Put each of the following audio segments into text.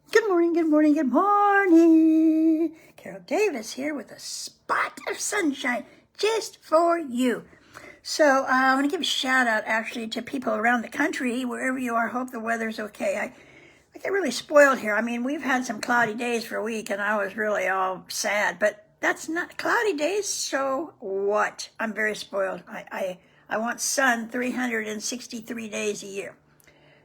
Good morning, good morning, good morning. Carol Davis here with a spot of sunshine just for you. So I want to give a shout out actually to people around the country, wherever you are. Hope the weather's okay. I get really spoiled here. I mean, we've had some cloudy days for a week and I was really all sad, but that's not cloudy days, so what? I'm very spoiled. I want sun 363 days a year.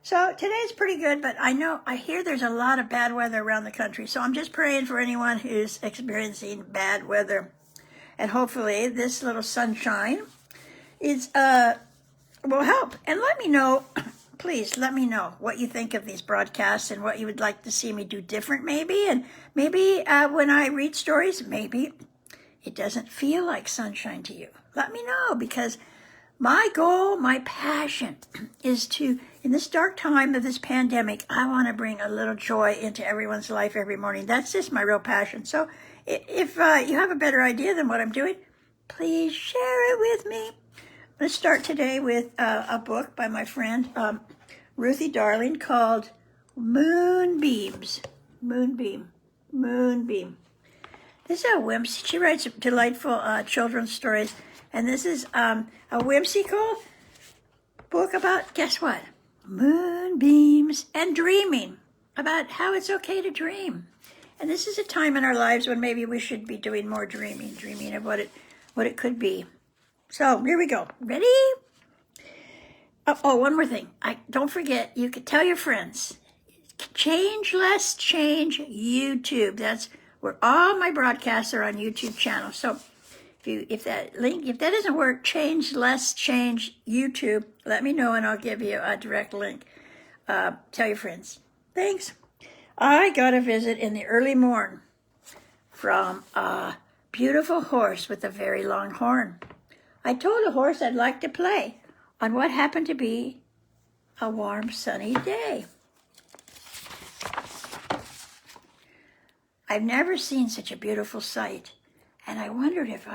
So today's pretty good, but I hear there's a lot of bad weather around the country. So I'm just praying for anyone who's experiencing bad weather. And hopefully this little sunshine will help. And let me know, please let me know what you think of these broadcasts and what you would like to see me do different maybe. And maybe when I read stories, maybe it doesn't feel like sunshine to you. Let me know, because my goal, my passion is to, in this dark time of this pandemic, I want to bring a little joy into everyone's life every morning. That's just my real passion. So if you have a better idea than what I'm doing, please share it with me. Let's start today with a book by my friend Ruthie Darling called Moonbeams. Moonbeam. This is a whimsy. She writes delightful children's stories. And this is a whimsical book about, guess what? Moonbeams and dreaming, about how it's okay to dream. And this is a time in our lives when maybe we should be doing more dreaming of what it could be. So here we go. Ready? Oh, one more thing. Don't forget, you could tell your friends. Change Less Change YouTube. That's where all my broadcasts are on YouTube channel. So if that doesn't work, Change Less Change YouTube, let me know and I'll give you a direct link. Tell your friends. Thanks. I got a visit in the early morn from a beautiful horse with a very long horn. I told the horse I'd like to play on what happened to be a warm, sunny day. I've never seen such a beautiful sight. And I wondered if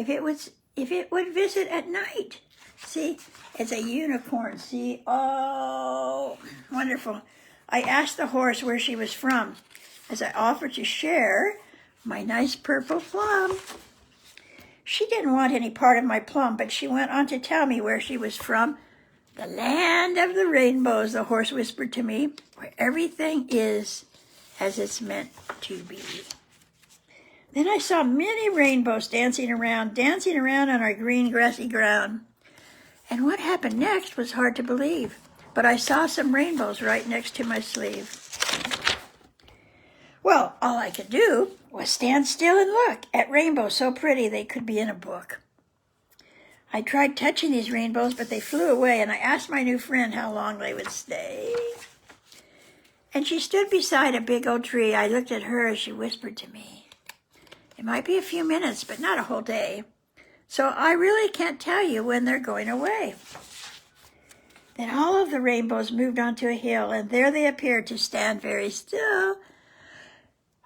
it would visit at night. See, it's a unicorn. See, oh, wonderful. I asked the horse where she was from as I offered to share my nice purple plum. She didn't want any part of my plum, but she went on to tell me where she was from. The land of the rainbows, the horse whispered to me, where everything is as it's meant to be. Then I saw many rainbows dancing around on our green grassy ground. And what happened next was hard to believe, but I saw some rainbows right next to my sleeve. Well, all I could do was stand still and look at rainbows so pretty they could be in a book. I tried touching these rainbows, but they flew away, and I asked my new friend how long they would stay. And she stood beside a big old tree. I looked at her as she whispered to me. It might be a few minutes, but not a whole day. So I really can't tell you when they're going away. Then all of the rainbows moved onto a hill, and there they appeared to stand very still.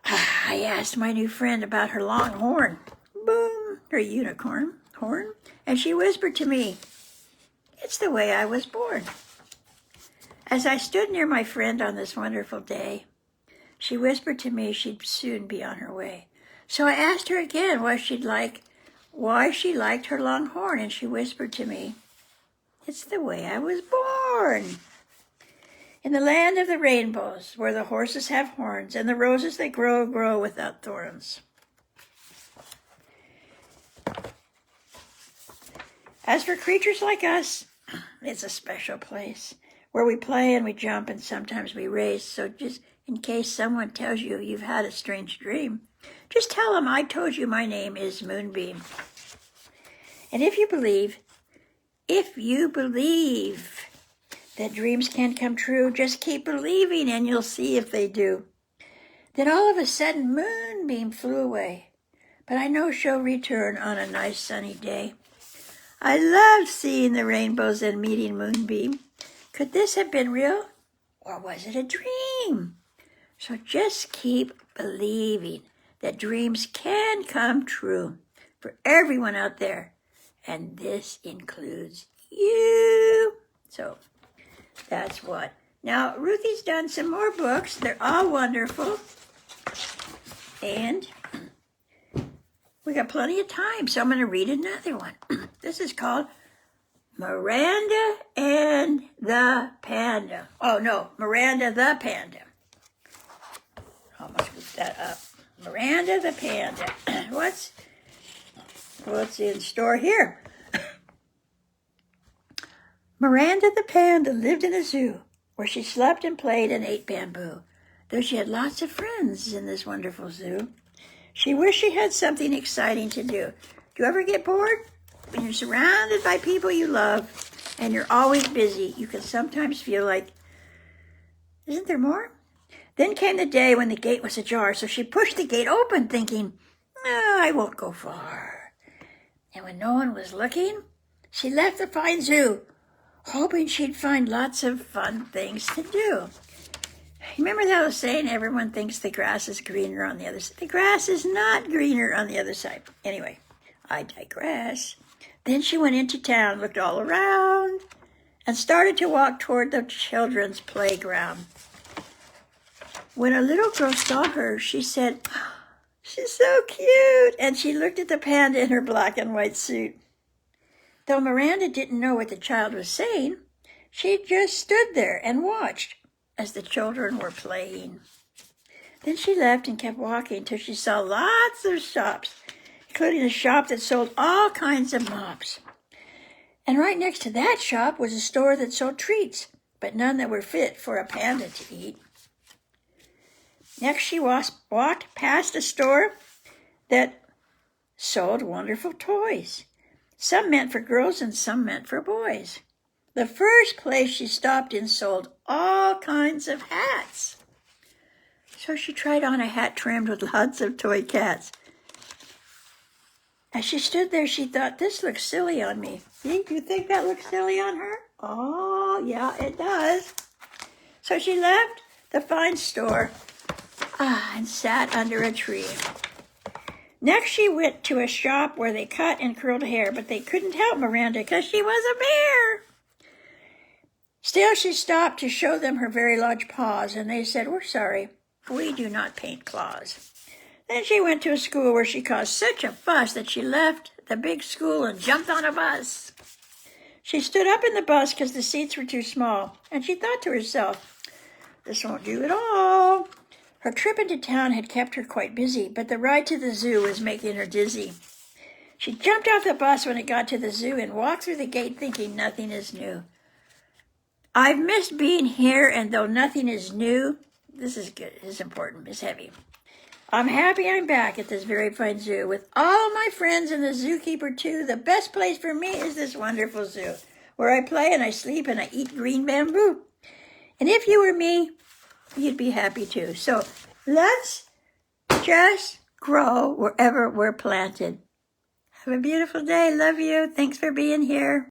I asked my new friend about her long horn. Boom, her unicorn horn. And she whispered to me, "It's the way I was born." As I stood near my friend on this wonderful day, she whispered to me she'd soon be on her way. So I asked her again why she liked her long horn, and she whispered to me, "It's the way I was born." In the land of the rainbows, where the horses have horns, and the roses that grow without thorns. As for creatures like us, it's a special place where we play and we jump and sometimes we race. So just in case someone tells you you've had a strange dream, just tell them I told you my name is Moonbeam. And if you believe that dreams can come true, just keep believing and you'll see if they do. Then all of a sudden, Moonbeam flew away. But I know she'll return on a nice sunny day. I love seeing the rainbows and meeting Moonbeam. Could this have been real? Or was it a dream? So just keep believing that dreams can come true for everyone out there. And this includes you. So that's what Now, Ruthie's done some more books. They're all wonderful. And we got plenty of time, so I'm going to read another one. This is called Miranda and the Panda. Oh, no, Miranda the Panda. Almost moved that up. Miranda the Panda. What's in store here? Miranda the Panda lived in a zoo where she slept and played and ate bamboo. Though she had lots of friends in this wonderful zoo, she wished she had something exciting to do. Do you ever get bored? When you're surrounded by people you love and you're always busy, you can sometimes feel like, isn't there more? Then came the day when the gate was ajar, so she pushed the gate open, thinking, "Oh, I won't go far." And when no one was looking, she left the fine zoo, hoping she'd find lots of fun things to do. Remember that old saying, everyone thinks the grass is greener on the other side. The grass is not greener on the other side. Anyway, I digress. Then she went into town, looked all around, and started to walk toward the children's playground. When a little girl saw her, she said, "She's so cute," and she looked at the panda in her black and white suit. Though Miranda didn't know what the child was saying, she just stood there and watched as the children were playing. Then she left and kept walking till she saw lots of shops, including a shop that sold all kinds of mops. And right next to that shop was a store that sold treats, but none that were fit for a panda to eat. Next she walked past a store that sold wonderful toys. Some meant for girls and some meant for boys. The first place she stopped in sold all kinds of hats. So she tried on a hat trimmed with lots of toy cats. As she stood there, she thought, "This looks silly on me." Do you think that looks silly on her? Oh, yeah, it does. So she left the fine store and sat under a tree. Next, she went to a shop where they cut and curled hair, but they couldn't help Miranda because she was a bear. Still, she stopped to show them her very large paws, and they said, "We're sorry, we do not paint claws." Then she went to a school where she caused such a fuss that she left the big school and jumped on a bus. She stood up in the bus because the seats were too small, and she thought to herself, "This won't do at all." Her trip into town had kept her quite busy, but the ride to the zoo was making her dizzy. She jumped off the bus when it got to the zoo and walked through the gate thinking nothing is new. "I've missed being here, and though nothing is new," this is good, it's important, it's heavy, "I'm happy I'm back at this very fine zoo with all my friends and the zookeeper too. The best place for me is this wonderful zoo, where I play and I sleep and I eat green bamboo. And if you were me, you'd be happy too. So let's just grow wherever we're planted." Have a beautiful day. Love you. Thanks for being here.